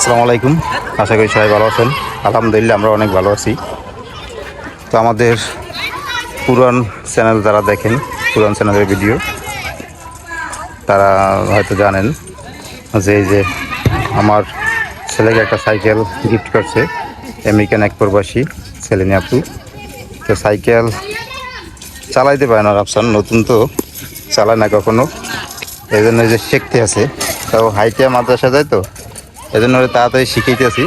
আসসালামু আলাইকুম। আশা করি সবাই ভালো আছেন। আলহামদুলিল্লাহ আমরা অনেক ভালো আছি। তো আমাদের পুরান চ্যানেল যারা দেখেন, পুরান চ্যানেলের ভিডিও, তারা হয়তো জানেন যে এই যে আমার ছেলেকে একটা সাইকেল গিফট করছে আমেরিকান এক প্রবাসী সেলিনী আপু। তো সাইকেল চালাইতে পারে না রাফসান, নতুন তো চালায় না কখনো, এই জন্য যে শিখতে আছে। তো হাইটে মাদ্রাসা যায়, তো এই জন্য তাড়াতাড়ি শিখাইতেছি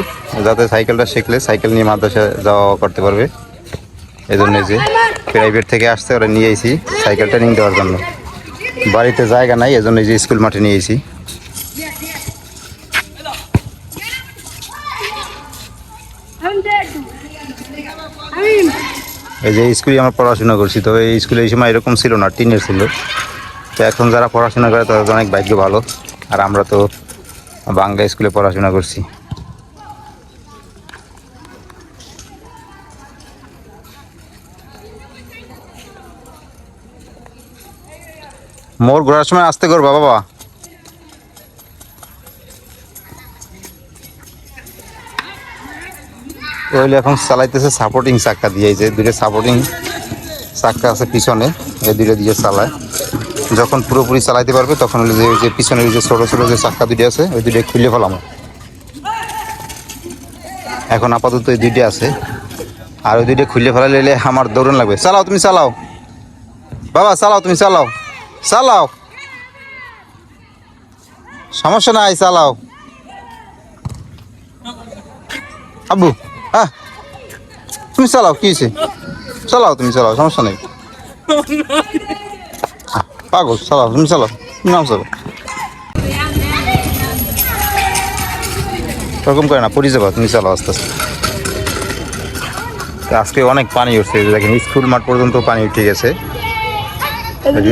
যাতে সাইকেলটা শিখলে সাইকেল নিয়ে মাদ্রাসা যাওয়া করতে পারবে। এই জন্য যে প্রাইভেট থেকে আসতে ওরা নিয়ে এসেছি সাইকেল ট্রেনিং দেওয়ার জন্য। বাড়িতে জায়গা নাই, এজন্য যে স্কুল মাঠে নিয়ে এসেছি। এই যে স্কুলে আমরা পড়াশোনা করছি, তো এই স্কুলে এই সময় এরকম ছিল না, টিনের ছিল। তো এখন যারা পড়াশোনা করে তাদের অনেক ভাগ্য ভালো, আর আমরা তো বাংলা স্কুলে পড়াশোনা করছি। মোর ঘোরার সময় আসতে করবা বাবা। ওইলে এখন চালাইতেছে সাপোর্টিং চাক্কা দিয়ে, যে দুটো সাপোর্টিং চাক্কা আছে পিছনে, এই দুটো দিয়ে চালায়। যখন পুরোপুরি চালাইতে পারবে তখন যে ওই যে পিছনের যে ছোটো ছোটো যে চাক্কা দুটো আছে ওই দুটো খুলে ফেলাম। এখন আপাতত ওই দুইটা আছে, আর ওই দুইটা খুলে ফেলালে আমার দৌড়ন লাগবে। চালাও তুমি, চালাও বাবা, চালাও তুমি, চালাও চালাও, সমস্যা নাই, চালাও আব্বু। হ্যাঁ তুমি চালাও, কি হয়েছে, চালাও তুমি, চালাও, সমস্যা নেই। পাগল, চালাও তুমি, চালাও, নাম চালাও। ওরকম করে না, পড়ে যাবা, তুমি চালাও আস্তে আস্তে। আজকে অনেক পানি উঠছে, দেখেন স্কুল মাঠ পর্যন্ত পানি উঠে গেছে।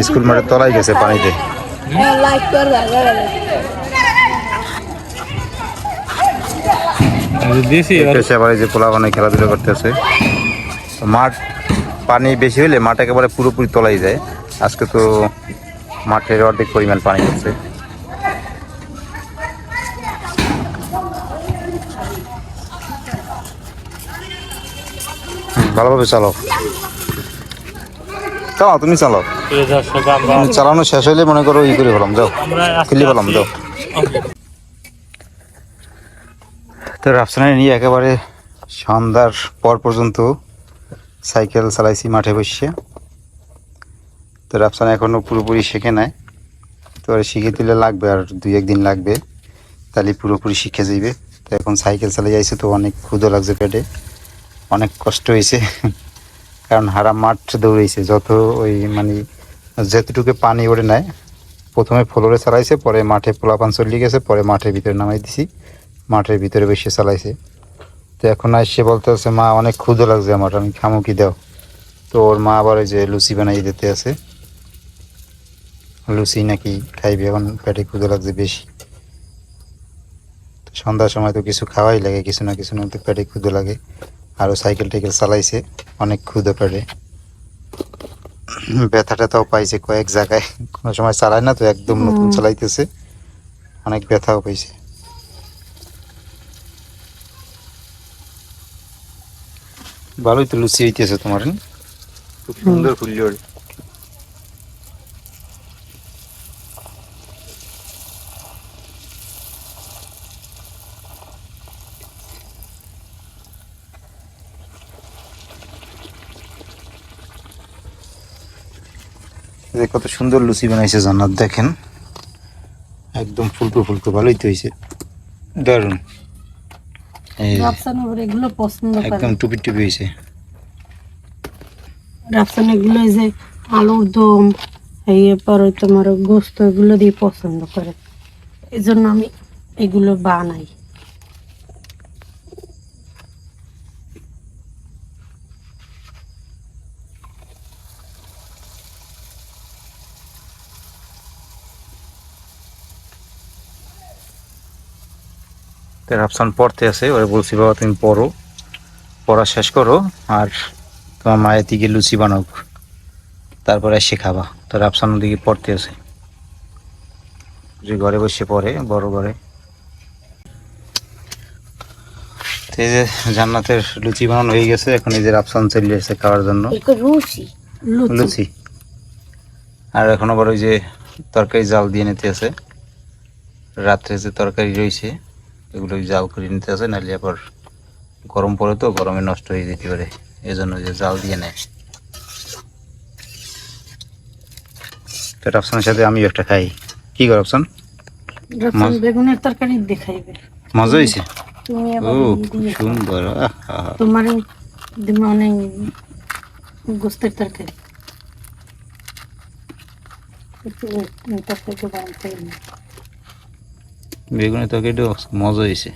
স্কুল মাঠের তলায় গেছে পানিতে। আবার এই যে পোলাপানে খেলাধুলা করতেছে। মাঠ পানি বেশি হলে মাঠ একেবারে পুরোপুরি তলাই যায়। আজকে তো মাঠের অর্ধেক পরিমাণ পানি হচ্ছে। ভালোভাবে চালাও, চালাও তুমি, চালাও। চালানো শেষ হইলে মনে করো ই করে ফেলাম, যাও খুলে ফেলাম, যাও। তো রাফসানে নিয়ে একেবারে সন্ধ্যার পর পর্যন্ত সাইকেল চালাইছি মাঠে বসে। তো রাফসান এখনও পুরোপুরি শেখে নাই, তো শিখে দিলে লাগবে আর 2-1 দিন লাগবে, তাহলে পুরোপুরি শিখে যাইবে। তো এখন সাইকেল চালিয়ে যাইছে, তো অনেক ক্ষুধা লাগছে পেটে, অনেক কষ্ট হয়েছে। কারণ হারা মাঠ দৌড়েছে, যত ওই মানে যেতটুকু পানি ওড়ে নেয়, প্রথমে ফ্লোরে চালাইছে, পরে মাঠে পোলাপান চলিয়ে গেছে, পরে মাঠের ভিতরে নামাই দিছি, মাঠের ভিতরে বসে চালাইছে। তো এখন সে বলতে আছে মা অনেক ক্ষুধা লাগছে আমার, আমি খামু কি দাও। তো ওর মা আবার ওই যে লুচি বানাই দিতে আছে, লুচি নাকি খাইবে, এখন পেটে ক্ষুধা লাগছে বেশি। সন্ধ্যার সময় তো কিছু খাওয়াই লাগে, কিছু না কিছু না, তো পেটে ক্ষুধা লাগে। আরও সাইকেল টাইকেল চালাইছে, অনেক ক্ষুধা পেটে। ব্যথা ট্যাথাও পাইছে কয়েক জায়গায়, কোনো সময় চালায় না তো, একদম নতুন চালাইতেছে, অনেক ব্যথাও পাইছে। ভালোই তো লুচি হইতেছে তোমার, খুব সুন্দর ফুললি। কত সুন্দর লুচি বানাইছে জান্নাত, দেখেন একদম ফুলকো ফুলকো, ভালোই তো হয়েছে, দারুন। এগুলো পছন্দ করে, একদম টুপি টুপি হয়েছে। রাফসান এগুলো যে আলুর দম, এরপর তোমার গোস্ত, এগুলো দিয়ে পছন্দ করে, এই জন্য আমি এগুলো বানাই। রাফসান পড়তে আছে, ওরা বলছি বাবা তুমি পড়ো, পড়া শেষ করো, আর তোমার মায়ের দিকে লুচি বানাও, তারপরে এসে খাবা। তো রাফসান দিকে পড়তে আছে, যে ঘরে বসে পড়ে, বড় ঘরে। তো এই যে জান্নাতের লুচি বানানো হয়ে গেছে, এখন এই যে রাফসান চলে এসেছে খাওয়ার জন্য এটা রুচি লুচি। আর এখন আবার ওই যে তরকারি জাল দিয়ে নিতে আছে, রাত্রে যে তরকারি রয়েছে এগুলো জাল করে নিতে আছে, নাহলে আবার গরম পড়ে তো গরমে নষ্ট হয়ে যেতে পারে, এই জন্য যে জাল দিয়ে নেয়। তো রাফসানের সাথে আমিও একটা খাই। কি গো রাফসান, রসুন বেগুনের তরকারি দেখাইবে, মজা হয়েছে? তুমি ও আবার খুব সুন্দর। তোমার মানে গোস্তের তরকারি তরকারি বানাতে বেগুনের তরকারিটাও মজা হয়েছে।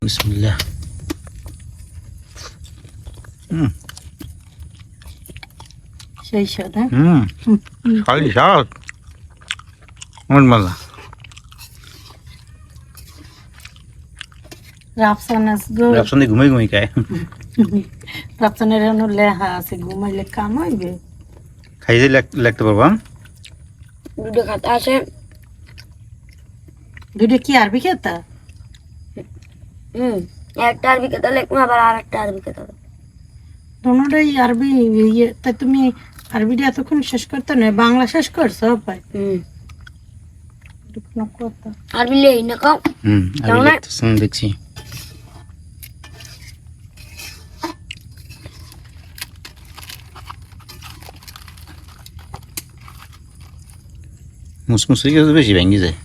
বিসমিল্লাহ। সেই স্বাদ। হ্যাঁ খালি স্বাদ, অনেক মজা। রাফসান ঘুমাই ঘুমাই খায়। রাফসানের লেহা আছে, ঘুমাইলে কাম হইবে। খাইতে লাগতে পারবা। দুটো খাতা আছে, দুটো কি আরবি খেতা? একটা আরবি খাতা লিখবো, আবার আর একটা আরবি খাতা। দুটোটাই আরবি। তা তুমি আরবিটা এতক্ষণ শেষ করতে না, বাংলা শেষ করছো? পাই কথা আরবি লেই না কাও। আমি লিখতেছি, দেখছি। মুসমুস হয়ে গেছে, বেশি ভেঙে যায়।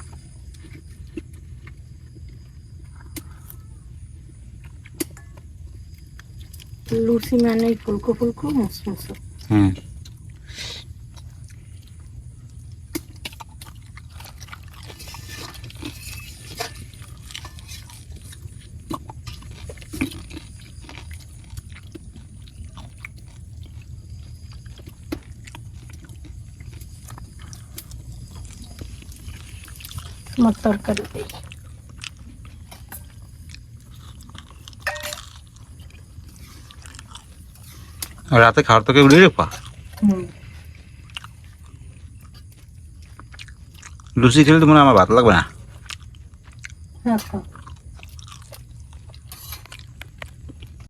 লুচি মানে ফুলকো ফুলকো মুসমুস। তোমার তরকারি দেই। রাতে খাওয়ার তোকে উড়ে রেপা লুচি খেলে তো মনে হয় আমার ভাত লাগবে না। হ্যাঁ